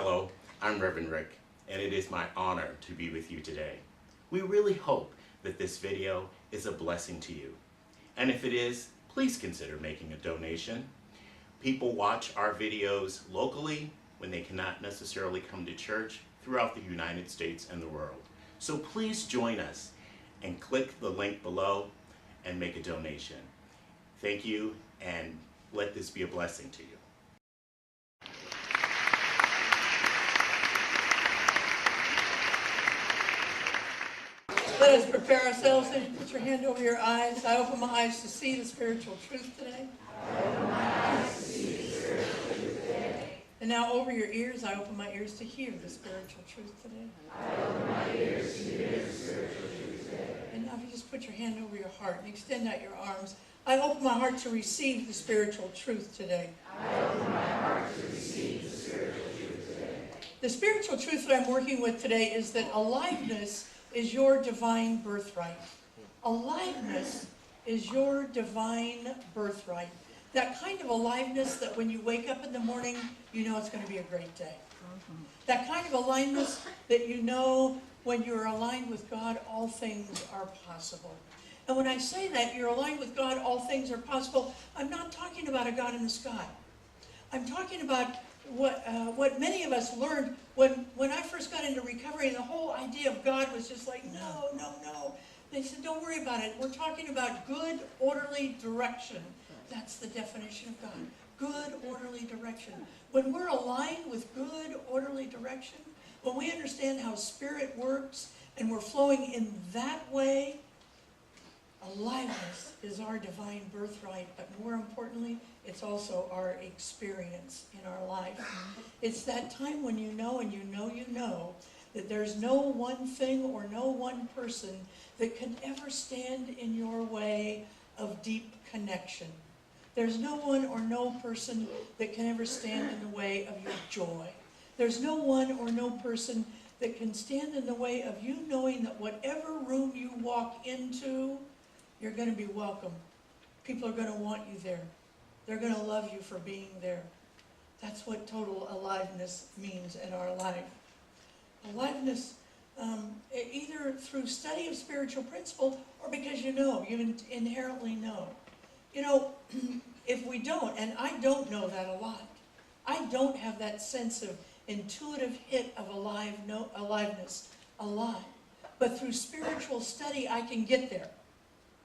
Hello, I'm Reverend Rick, and it is my honor to be with you today. We really hope that this video is a blessing to you. And if it is, please consider making a donation. People watch our videos locally when they cannot necessarily come to church throughout the United States and the world. So please join us and click the link below and make a donation. Thank you, and let this be a blessing to you. Let us prepare ourselves and put your hand over your eyes. I open my eyes to see the spiritual truth today. I open my eyes to see the spiritual truth today. And now over your ears, I open my ears to hear the spiritual truth today. I open my ears to hear the spiritual truth today. And now if you just put your hand over your heart and extend out your arms, I open my heart to receive the spiritual truth today. I open my heart to receive the spiritual truth today. The spiritual truth that I'm working with today is that aliveness is your divine birthright. Aliveness is your divine birthright. That kind of aliveness that when you wake up in the morning, you know it's going to be a great day. That kind of aliveness that you know when you're aligned with God, all things are possible. And when I say that you're aligned with God, all things are possible, I'm not talking about a God in the sky. I'm talking about what many of us learned when I first got into recovery, and the whole idea of God was just like, no, no, no. They said, don't worry about it. We're talking about good, orderly direction. That's the definition of God. Good, orderly direction. When we're aligned with good, orderly direction, when we understand how spirit works, and we're flowing in that way, aliveness is our divine birthright, but more importantly, it's also our experience in our life. It's that time when you know and you know that there's no one thing or no one person that can ever stand in your way of deep connection. There's no one or no person that can ever stand in the way of your joy. There's no one or no person that can stand in the way of you knowing that whatever room you walk into, you're going to be welcome. People are going to want you there. They're going to love you for being there. That's what total aliveness means in our life. Aliveness, either through study of spiritual principle or because you know, you inherently know. You know, if we don't, and I don't know that a lot, I don't have that sense of intuitive hit of aliveness a lot. But through spiritual study, I can get there.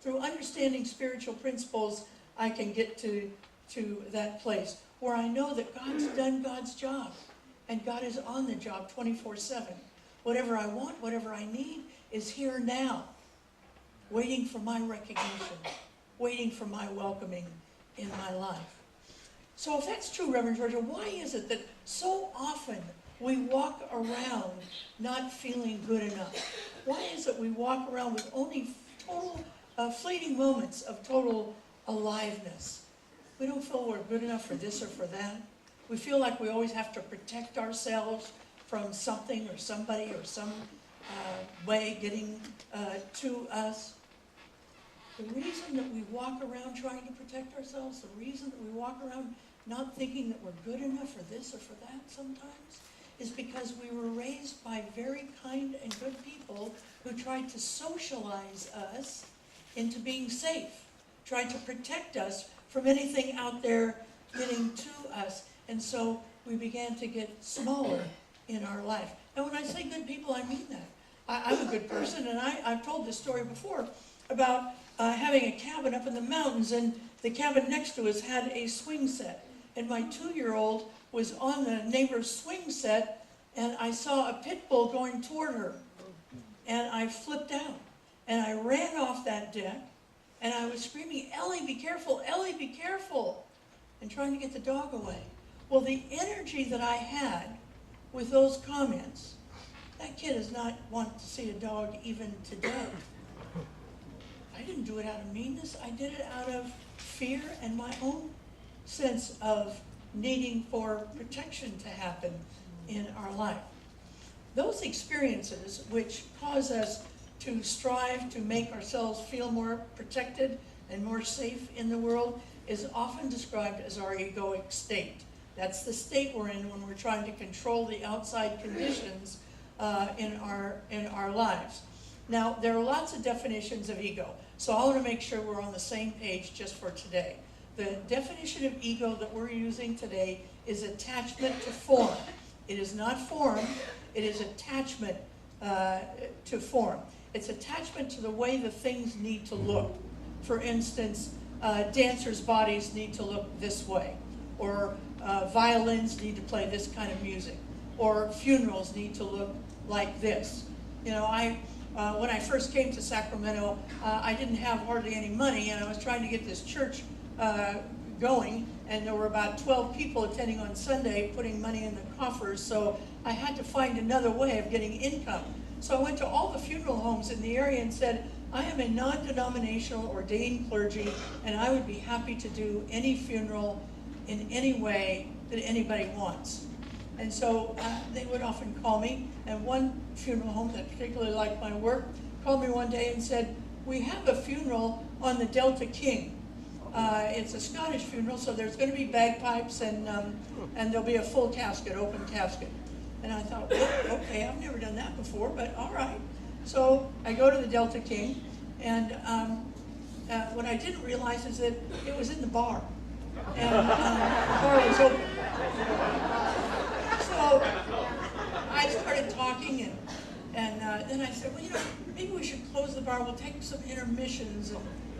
Through understanding spiritual principles, I can get to that place where I know that God's done God's job, and God is on the job 24/7. Whatever I want, whatever I need is here now, waiting for my recognition, waiting for my welcoming in my life. So if that's true, Reverend Georgia, why is it that so often we walk around not feeling good enough? Why is it we walk around with only total fleeting moments of total aliveness? We don't feel we're good enough for this or for that. We feel like we always have to protect ourselves from something or somebody or some way getting to us. The reason that we walk around trying to protect ourselves, the reason that we walk around not thinking that we're good enough for this or for that sometimes, is because we were raised by very kind and good people who tried to socialize us into being safe, tried to protect us from anything out there getting to us. And so we began to get smaller in our life. And when I say good people, I mean that. I'm a good person, and I've told this story before about having a cabin up in the mountains, and the cabin next to us had a swing set. And my 2-year-old was on the neighbor's swing set, and I saw a pit bull going toward her. And I flipped out, and I ran off that deck, and I was screaming, "Ellie, be careful, Ellie, be careful," and trying to get the dog away. Well, the energy that I had with those comments, that kid does not want to see a dog even today. I didn't do it out of meanness. I did it out of fear and my own sense of needing for protection to happen in our life. Those experiences which cause us to strive to make ourselves feel more protected and more safe in the world is often described as our egoic state. That's the state we're in when we're trying to control the outside conditions in our lives. Now, there are lots of definitions of ego, so I want to make sure we're on the same page just for today. The definition of ego that we're using today is attachment to form. It is not form, it is attachment to form. It's attachment to the way the things need to look. For instance, dancers' bodies need to look this way, or violins need to play this kind of music, or funerals need to look like this. You know, when I first came to Sacramento, I didn't have hardly any money, and I was trying to get this church going, and there were about 12 people attending on Sunday, putting money in the coffers, so I had to find another way of getting income. So I went to all the funeral homes in the area and said, I am a non-denominational ordained clergy, and I would be happy to do any funeral in any way that anybody wants. And so they would often call me, and one funeral home that particularly liked my work called me one day and said, we have a funeral on the Delta King. It's a Scottish funeral, so there's going to be bagpipes, and there'll be a full casket, open casket. And I thought, well, okay, I've never done that before, but all right. So I go to the Delta King, and what I didn't realize is that it was in the bar, and the bar was open. So I started talking, and then I said, well, you know, maybe we should close the bar. We'll take some intermissions,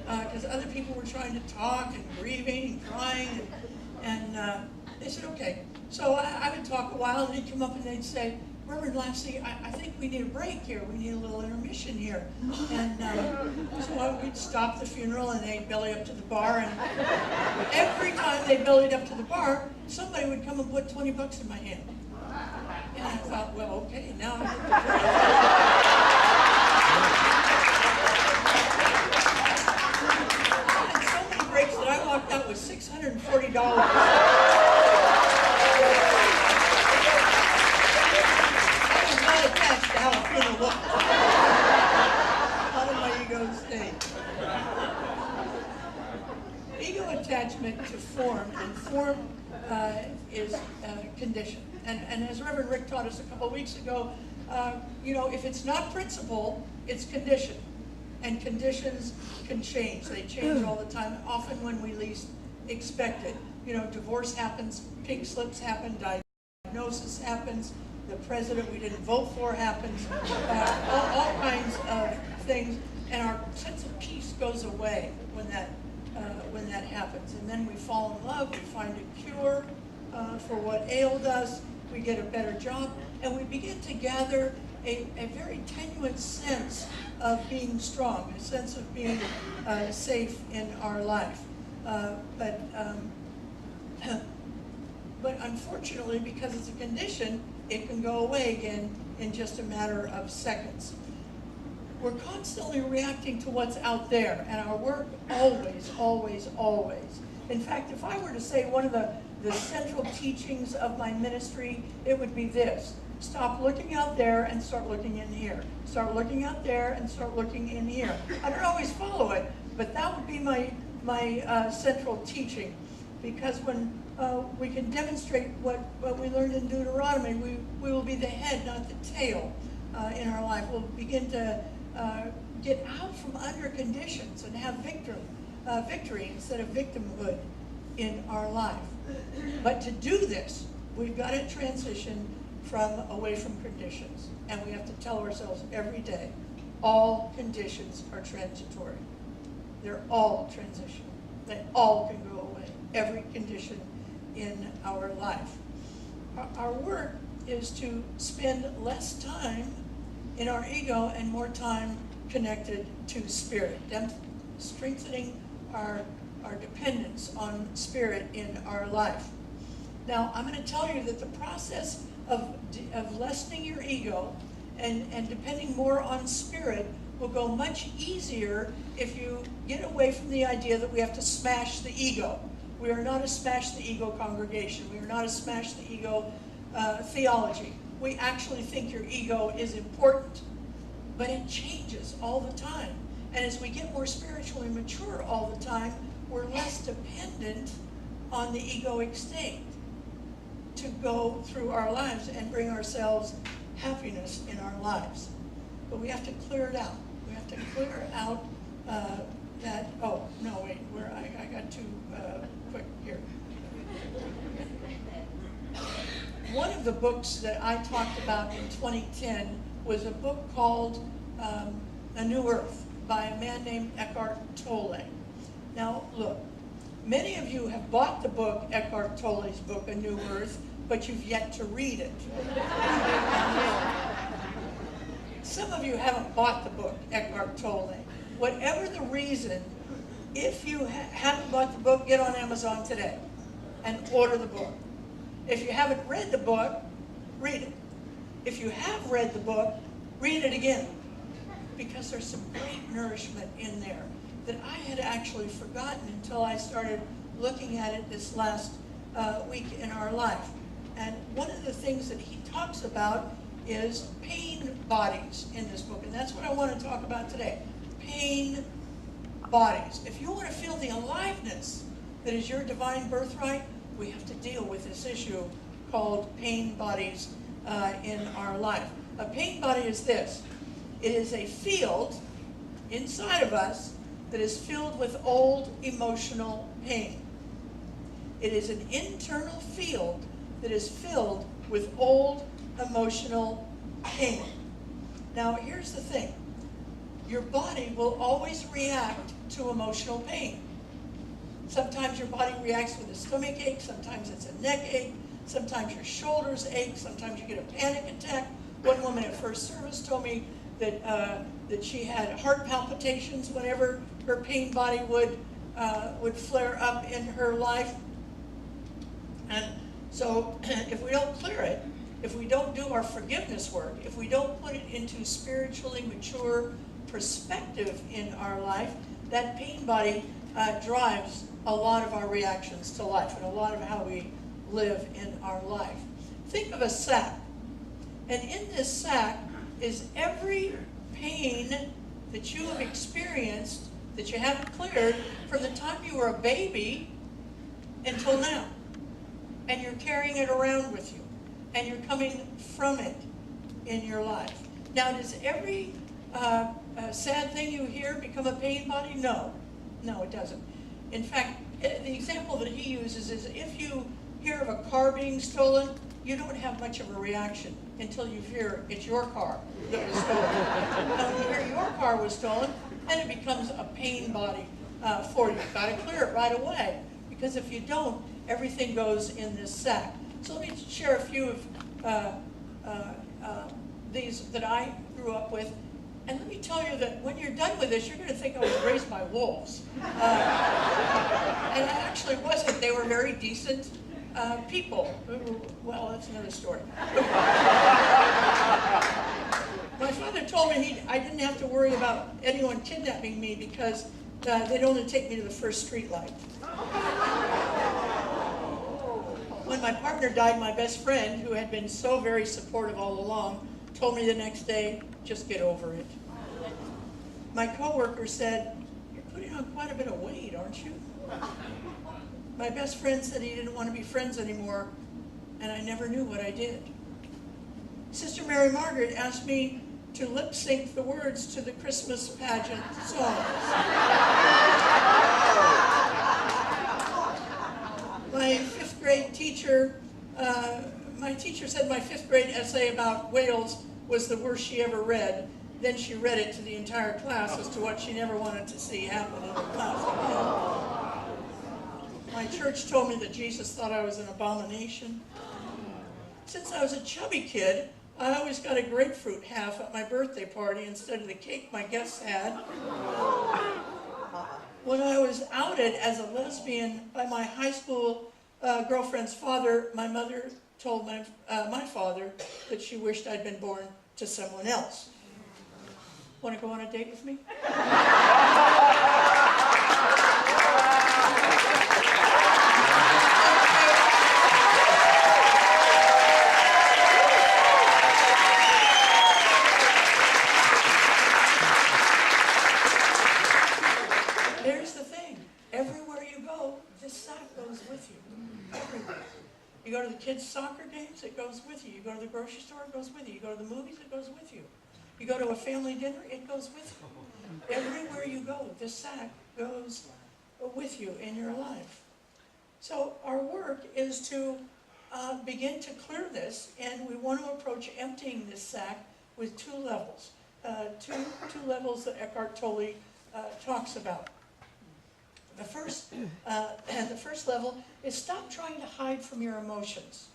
because other people were trying to talk and grieving and crying, and they said, okay. So I would talk a while, and they'd come up and they'd say, Reverend Lassie, I think we need a break here. We need a little intermission here. And so we'd stop the funeral, and they'd belly up to the bar. And every time they bellied up to the bar, somebody would come and put 20 bucks in my hand. And I thought, well, okay, now I get the break. I had so many breaks that I walked out with $640. Out of my ego state. Ego attachment to form, and form is condition. And as Reverend Rick taught us a couple of weeks ago, you know, if it's not principle, it's condition. And conditions can change. They change all the time, often when we least expect it. You know, divorce happens, pink slips happen, diagnosis happens, the president we didn't vote for happens, all kinds of things, and our sense of peace goes away when that happens. And then we fall in love, we find a cure for what ailed us, we get a better job, and we begin to gather a very tenuous sense of being strong, a sense of being safe in our life. But unfortunately, because it's a condition, it can go away again in just a matter of seconds. We're constantly reacting to what's out there, and our work always, always, always. In fact, if I were to say one of the central teachings of my ministry, it would be this: stop looking out there and start looking in here. Start looking out there and start looking in here. I don't always follow it, but that would be my central teaching, because when we can demonstrate what we learned in Deuteronomy, we will be the head, not the tail in our life. We'll begin to get out from under conditions and have victory instead of victimhood in our life. But to do this, we've got to transition away from conditions. And we have to tell ourselves every day, all conditions are transitory. They're all transitional. They all can go away. Every condition in our life. Our work is to spend less time in our ego and more time connected to spirit, strengthening our dependence on spirit in our life. Now, I'm going to tell you that the process of lessening your ego and depending more on spirit will go much easier if you get away from the idea that we have to smash the ego. We are not a smash the ego congregation. We are not a smash the ego theology. We actually think your ego is important, but it changes all the time. And as we get more spiritually mature all the time, we're less dependent on the egoic state. to go through our lives and bring ourselves happiness in our lives. But we have to clear it out. We have to clear out that, oh, no, wait, I got too quick here. One of the books that I talked about in 2010 was a book called A New Earth by a man named Eckhart Tolle. Now, look, many of you have bought the book, Eckhart Tolle's book, A New Earth, but you've yet to read it. Some of you haven't bought the book, Eckhart Tolle. Whatever the reason, if you haven't bought the book, get on Amazon today and order the book. If you haven't read the book, read it. If you have read the book, read it again. Because there's some great nourishment in there that I had actually forgotten until I started looking at it this last week in our life. And one of the things that he talks about is pain bodies in this book. And that's what I want to talk about today. Pain bodies. If you want to feel the aliveness that is your divine birthright, we have to deal with this issue called pain bodies in our life. A pain body is this. It is a field inside of us that is filled with old emotional pain. It is an internal field that is filled with old emotional pain. Now, here's the thing. Your body will always react to emotional pain. Sometimes your body reacts with a stomach ache, sometimes it's a neck ache, sometimes your shoulders ache, sometimes you get a panic attack. One woman at first service told me that she had heart palpitations whenever her pain body would flare up in her life. And so if we don't clear it, if we don't do our forgiveness work, if we don't put it into spiritually mature perspective in our life, that pain body drives a lot of our reactions to life and a lot of how we live in our life. Think of a sack. And in this sack is every pain that you have experienced that you haven't cleared from the time you were a baby until now. And you're carrying it around with you. And you're coming from it in your life. Now, does every sad thing you hear become a pain body? No. No, it doesn't. In fact, the example that he uses is if you hear of a car being stolen, you don't have much of a reaction until you hear it's your car that was stolen. Now, when you hear your car was stolen, then it becomes a pain body for you. You've got to clear it right away. Because if you don't, everything goes in this sack. So let me share a few of these that I grew up with. And let me tell you that when you're done with this, you're going to think I was raised by wolves. And I actually wasn't. They were very decent people. Well, that's another story. My father told me I didn't have to worry about anyone kidnapping me because they'd only take me to the first street light. When my partner died, my best friend, who had been so very supportive all along, told me the next day, just get over it. My coworker said, you're putting on quite a bit of weight, aren't you? My best friend said he didn't want to be friends anymore, and I never knew what I did. Sister Mary Margaret asked me to lip sync the words to the Christmas pageant songs. My fifth grade teacher, my teacher said my fifth grade essay about Wales was the worst she ever read. Then she read it to the entire class as to what she never wanted to see happen in the class. My church told me that Jesus thought I was an abomination. Since I was a chubby kid, I always got a grapefruit half at my birthday party instead of the cake my guests had. When I was outed as a lesbian by my high school girlfriend's father, my mother told my father that she wished I'd been born to someone else. Want to go on a date with me? Here's the thing. Everywhere you go, this sack goes with you. Everywhere. You go to the kids' soccer You go to the grocery store, it goes with you. You go to the movies, it goes with you. You go to a family dinner, it goes with you. Everywhere you go, this sack goes with you in your life. So our work is to begin to clear this, and we want to approach emptying this sack with two levels. Two levels that Eckhart Tolle talks about. The first level is stop trying to hide from your emotions.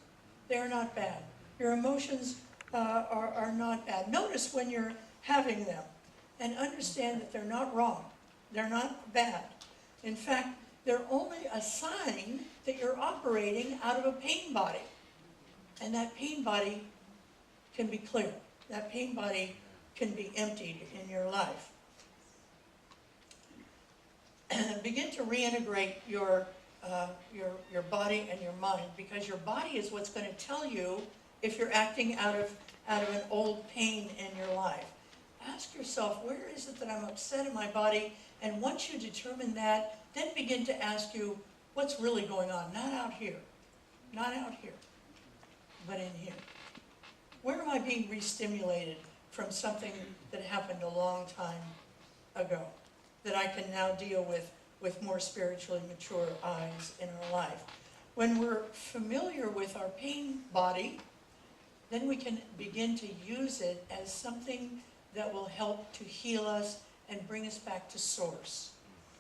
They are not bad. Your emotions are not bad. Notice when you're having them and understand that they're not wrong. They're not bad. In fact, they're only a sign that you're operating out of a pain body. And that pain body can be cleared. That pain body can be emptied in your life. Begin to reintegrate your body and your mind, because your body is what's going to tell you if you're acting out of an old pain in your life. Ask yourself, where is it that I'm upset in my body? And once you determine that, then begin to ask you, what's really going on? Not out here, not out here, but in here. Where am I being re-stimulated from something that happened a long time ago, that I can now deal with more spiritually mature eyes in our life? When we're familiar with our pain body, then we can begin to use it as something that will help to heal us and bring us back to source.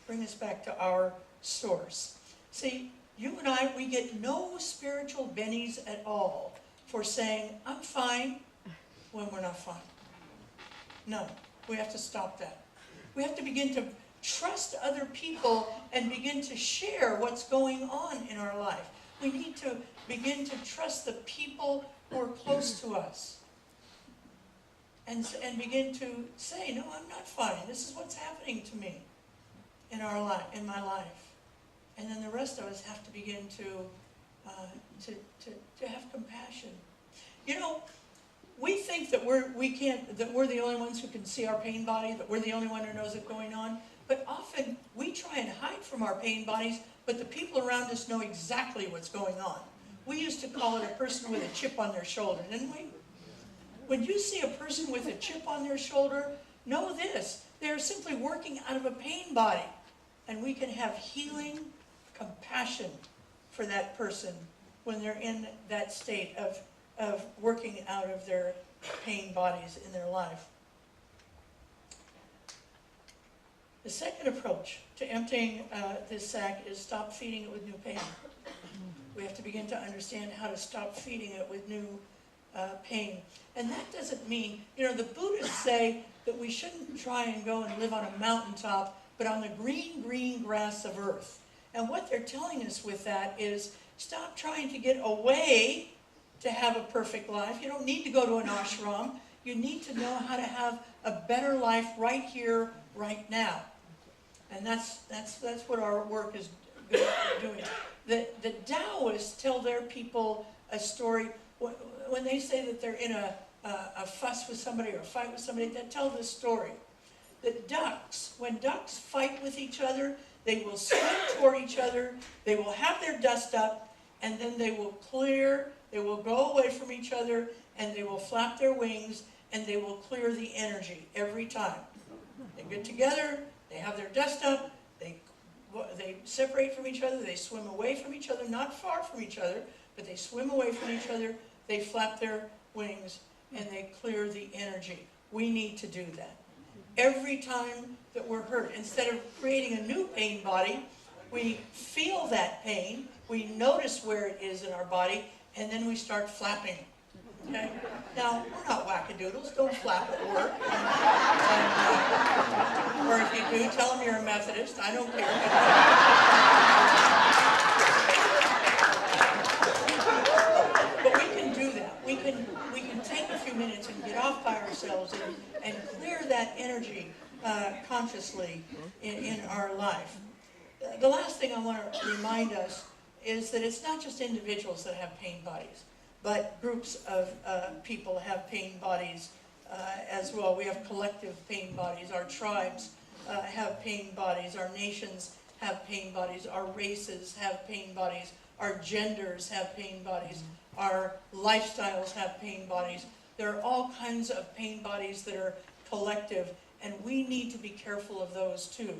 Bring us back to our source. See, you and I, we get no spiritual bennies at all for saying, I'm fine, when we're not fine. No, we have to stop that. We have to begin to trust other people and begin to share what's going on in our life. We need to begin to trust the people who are close to us. And begin to say, no, I'm not fine. This is what's happening to me in our life, in my life. And then the rest of us have to begin to have compassion. You know, we think that we're the only ones who can see our pain body, that we're the only one who knows what's going on. But often we try and hide from our pain bodies, but the people around us know exactly what's going on. We used to call it a person with a chip on their shoulder, didn't we? When you see a person with a chip on their shoulder, know this: they're simply working out of a pain body. And we can have healing, compassion for that person when they're in that state of working out of their pain bodies in their life. The second approach to emptying this sack is stop feeding it with new pain. We have to begin to understand how to stop feeding it with new pain. And that doesn't mean, the Buddhists say that we shouldn't try and go and live on a mountaintop, but on the green, green grass of earth. And what they're telling us with that is stop trying to get away to have a perfect life. You don't need to go to an ashram. You need to know how to have a better life right here, right now. And that's what our work is doing. The Taoists tell their people a story. When they say that they're in a fuss with somebody or a fight with somebody, they tell this story. That when ducks fight with each other, they will swim toward each other, they will have their dust up, and then they will go away from each other, and they will flap their wings, and they will clear the energy every time. They get together, they have their dust up, they separate from each other, they swim away from each other, not far from each other, but they swim away from each other, they flap their wings, and they clear the energy. We need to do that. Every time that we're hurt, instead of creating a new pain body, we feel that pain, we notice where it is in our body, and then we start flapping. Okay? Now, we're not wackadoodles, don't flap at work. Or if you do, tell them you're a Methodist, I don't care. But we can do that. We can take a few minutes and get off by ourselves and clear that energy consciously in our life. The last thing I want to remind us is that it's not just individuals that have pain bodies, but groups of people have pain bodies as well. We have collective pain bodies. Our tribes have pain bodies. Our nations have pain bodies. Our races have pain bodies. Our genders have pain bodies. Our lifestyles have pain bodies. There are all kinds of pain bodies that are collective, and we need to be careful of those too,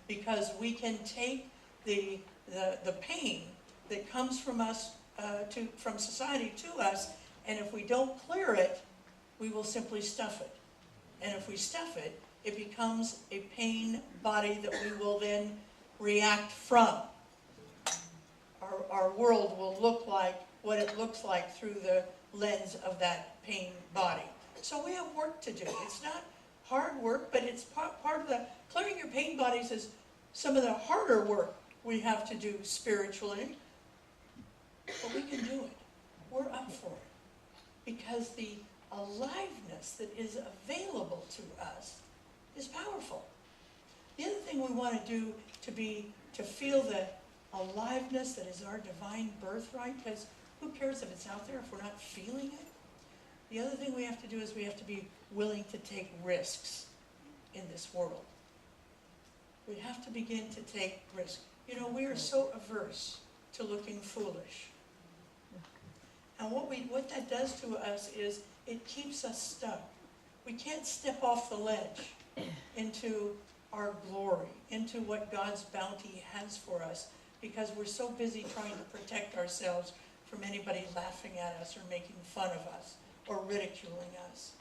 because we can take the pain that comes from us, from society to us, and if we don't clear it, we will simply stuff it. And if we stuff it, it becomes a pain body that we will then react from. Our world will look like what it looks like through the lens of that pain body. So we have work to do. It's not hard work, but it's part of the, clearing your pain bodies is some of the harder work we have to do spiritually. But we can do it. We're up for it. Because the aliveness that is available to us is powerful. The other thing we want to do to feel the aliveness that is our divine birthright, because who cares if it's out there if we're not feeling it? The other thing we have to do is we have to be willing to take risks in this world. We have to begin to take risks. You know, we are so averse to looking foolish. And what that does to us is it keeps us stuck. We can't step off the ledge into our glory, into what God's bounty has for us, because we're so busy trying to protect ourselves from anybody laughing at us or making fun of us or ridiculing us.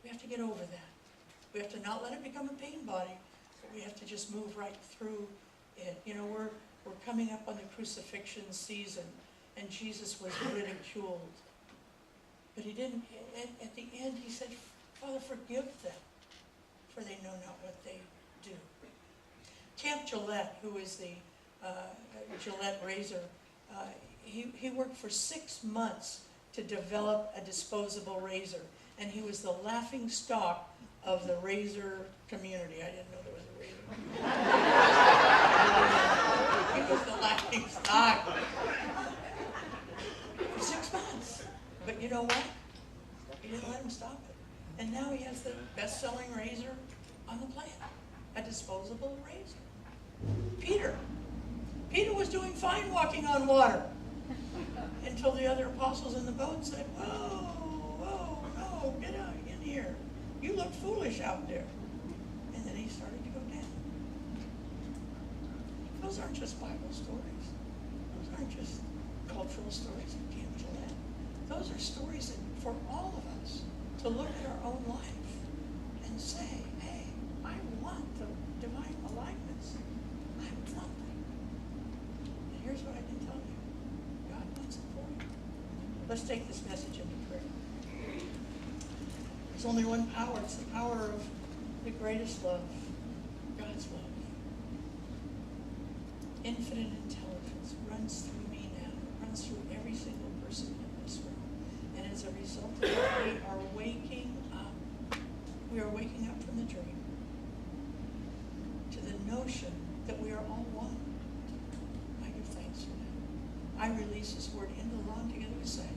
We have to get over that. We have to not let it become a pain body, but we have to just move right through it. You know, we're coming up on the crucifixion season, and Jesus was ridiculed. But he didn't, at the end he said, Father, forgive them, for they know not what they do. Camp Gillette, who is the Gillette razor, he worked for 6 months to develop a disposable razor, and he was the laughing stock of the razor community. I didn't know there was a razor. He was the laughing stock for 6 months. But you know what? He didn't let him stop it. And now he has the best-selling razor on the planet, a disposable razor. Peter was doing fine walking on water until the other apostles in the boat said, whoa, no, get out in here. You look foolish out there. And then he started to go down. Those aren't just Bible stories. Those aren't just cultural stories of Camp Gillette. Those are stories that, for all of us to look at our own life and say, hey, I want the divine aliveness. I want it. And here's what I can tell you. God wants it for you. Let's take this message into prayer. There's only one power. It's the power of the greatest love, God's love. Infinite intelligence runs through me now. It runs through every single person in this room. And as a result of that, we are waking up. We are waking up from the dream to the notion that we are all one. I give thanks for that. I release this word in the lawn together with say,